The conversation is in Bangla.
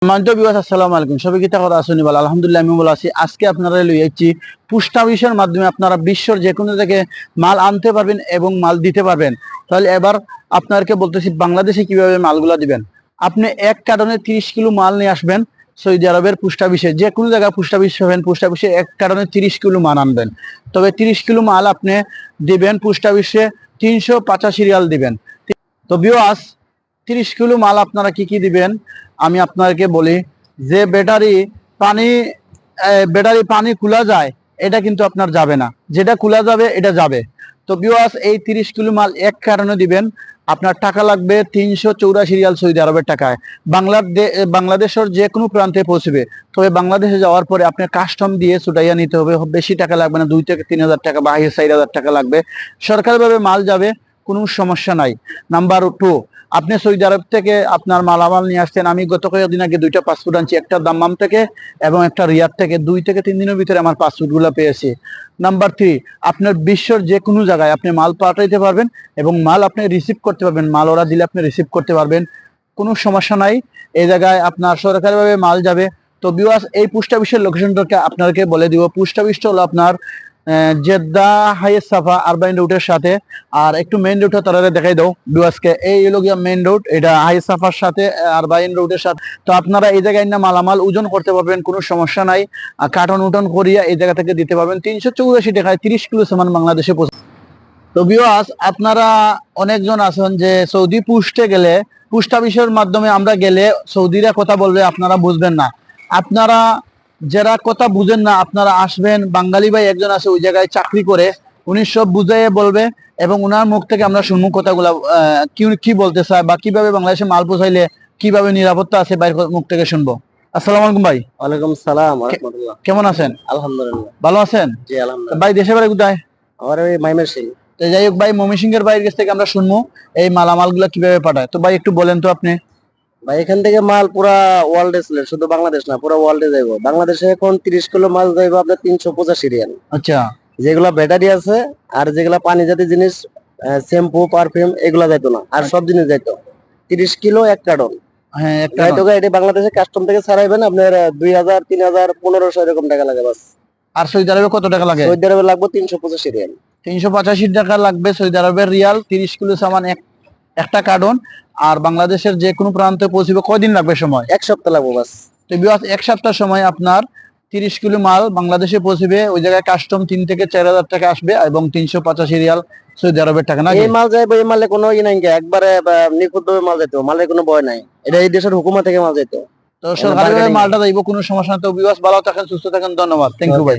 আসসালামু আলাইকুম, সবাই কি কথা শুনি বল? আলহামদুলিল্লাহ, আমি ভালো আছি। আজকে আপনারা লইয়াছি পোস্ট অফিসের মাধ্যমে আপনারা বিশ্বের যে কোনো থেকে মাল আনতে পারবেন এবং মাল দিতে পারবেন। তাহলে এবার আপনাদেরকে বলতেছি বাংলাদেশে কিভাবে মালগুলা দিবেন। আপনি এক কার্টনে 30 কিলো মাল নিয়ে আসবেন সৌদি আরবের পোস্ট অফিসে, যে কোনো জায়গায় পোস্ট অফিস হবেন, পোস্ট অফিসে এক কার্টনে 30 কিলো মাল আনবেন। তবে 30 কিলো মাল আপনি দিবেন পোস্ট অফিসে 385 রিয়াল দিবেন। তো ভিউয়ার্স, 30 কিলো মাল আপনারা কি কি দিবেন আমি আপনাদেরকে বলি। যে ব্যাটারি পানি খোলা যায়, এটা কিন্তু আপনার যাবে না, যেটা খোলা যাবে এটা যাবে। তো ভিউয়ার্স, এই 30 কিলো মাল এক কারণে দিবেন। আপনার টাকা লাগবে 384 রিয়াল সৌদি আরবের টাকায়। বাংলাদেশের যে কোনো প্রান্তে পৌঁছবে। তবে বাংলাদেশে যাওয়ার পরে আপনি কাস্টম দিয়ে ছুটাইয়া নিতে হবে। বেশি টাকা লাগবে না, 2 থেকে 3 হাজার টাকা বা 4 হাজার টাকা লাগবে। সরকারিভাবে মাল যাবে, কোনো সমস্যা নাই। নাম্বার 2, আপনি সৌদি আরব থেকে আপনার মালামাল নিয়ে আসছেন। আমি গত কয়েকদিন আগে 2টা পাসপোর্ট আনছি, একটা দাম্মাম থেকে এবং একটা রিয়াদ থেকে। 2 থেকে 3 দিনের ভিতরে আমার পাসপোর্ট গুলো পেয়েছি। নাম্বার 3, আপনার বিশ্বের যে কোনো জায়গায় আপনি মাল পাঠাইতে পারবেন এবং মাল আপনি রিসিভ করতে পারবেন। মাল ওরা দিলে আপনি রিসিভ করতে পারবেন, কোনো সমস্যা নাই। এই জায়গায় আপনার সরকারিভাবে মাল যাবে। তো ভিউয়ার্স, এই পোস্ট অফিসের লোকেশনটাকে আপনাকে বলে দিব। পোস্ট অফিসটা হলো আপনার জেদ্দা হাইয়েস্ট সাফা আরবাইন রুটের সাথে। আর একটু মেইন রুটটা তারা দেখাই দাও ভিউয়ার্সকে। এই হলো গিয়া মেইন রুট, এটা হাইয়েস্ট সাফার সাথে আরবাইন রুটের সাথে। তো আপনারা এই জায়গায় না মালামাল ওজন করতে পারবেন, কোনো সমস্যা নাই। কার্টন উটন করিয়া এই জায়গা থেকে দিতে পারবেন 384 টাকায় 30 কিলো সামান বাংলাদেশে। তো ভিউয়ার্স, আপনারা অনেকজন আছেন যে সৌদি পুষ্টে গেলে, পোস্ট অফিসের মাধ্যমে আমরা গেলে সৌদিরা কথা বলবে, আপনারা বুঝবেন না। আপনারা যারা কথা বুঝেন না, আপনারা আসবেন। বাঙালি ভাই একজন আছে ওই জায়গায় চাকরি করে, উনি সব বুঝাইয়ে বলবে এবং ওনার মুখ থেকে আমরা শুনবো কথাগুলা কি বলতে চায় বা কিভাবে বাংলাদেশে মাল পৌঁছাইলে কিভাবে নিরাপত্তা আছে বাইরের মুখ থেকে শুনবো। আসসালামু আলাইকুম ভাই। ওয়ালাইকুম সালাম ওয়া রাহমাতুল্লাহ। কেমন আছেন? আলহামদুলিল্লাহ। ভালো আছেন? জি আলহামদুলিল্লাহ। ভাই দেশের বাড়ি কোথায়? আমার ওই মাইমেরশিং। তো যাই হোক ভাই, ময়মনসিংহের বাইরের কাছ থেকে আমরা শুনবো এই মালামাল গুলা কিভাবে পাঠায়। তো ভাই একটু বলেন তো আপনি। ভাই এখান থেকে মাল পুরা ওয়ার্ল্ডে চলে, শুধু বাংলাদেশ না পুরো ওয়ার্ল্ডে যাইবো। বাংলাদেশে এখন 30 কিলো মাল যাইবো আপনার 385 রিয়াল। আচ্ছা, যেগুলা ব্যাটারি আছে আর যেগুলা পানি জাতীয় জিনিস, শ্যাম্পু পারফিউম এগুলা যাইতো না, আর সব জিনিস যাইতো। 30 কিলো এক কার্টন। হ্যাঁ একটা। যাইতো এটা বাংলাদেশে কাস্টম থেকে ছাড়াইবেন আপনার 2000 3000 1500 এরকম টাকা লাগে বাস। আর সৌদি আরবে কত টাকা লাগে? সৌদি আরবে লাগবে 385 রিয়াল। 385 টাকা লাগবে সৌদি আরবের রিয়াল, 30 কিলো সামান একটা কার্টন। আর বাংলাদেশের যে কোনো প্রান্তে পৌঁছবে কয়দিন লাগবে সময়? এক সপ্তাহ লাগবে বাস। তো বিকজ এক সপ্তাহ সময় আপনার 30 কিলো মাল বাংলাদেশে পৌঁছবে। ওই জায়গায় কাস্টম 3 থেকে 4 হাজার টাকা আসবে এবং 385 রিয়াল সৌদি আরবের টাকা। না এই মাল যাইবো, এই মালে কোনো ই নাই, একবারে নিখুঁত ভাবে মাল যাইতো, মালের কোনো ভয় নাই। এটা এই দেশের হুকুমা থেকে মাল যাইতো। তো সরকারিভাবে মালটা যাইব, কোনো সমস্যা না। তো বিকজ ভালো থাকেন, সুস্থ থাকেন, ধন্যবাদ, থ্যাংক ইউ ভাই।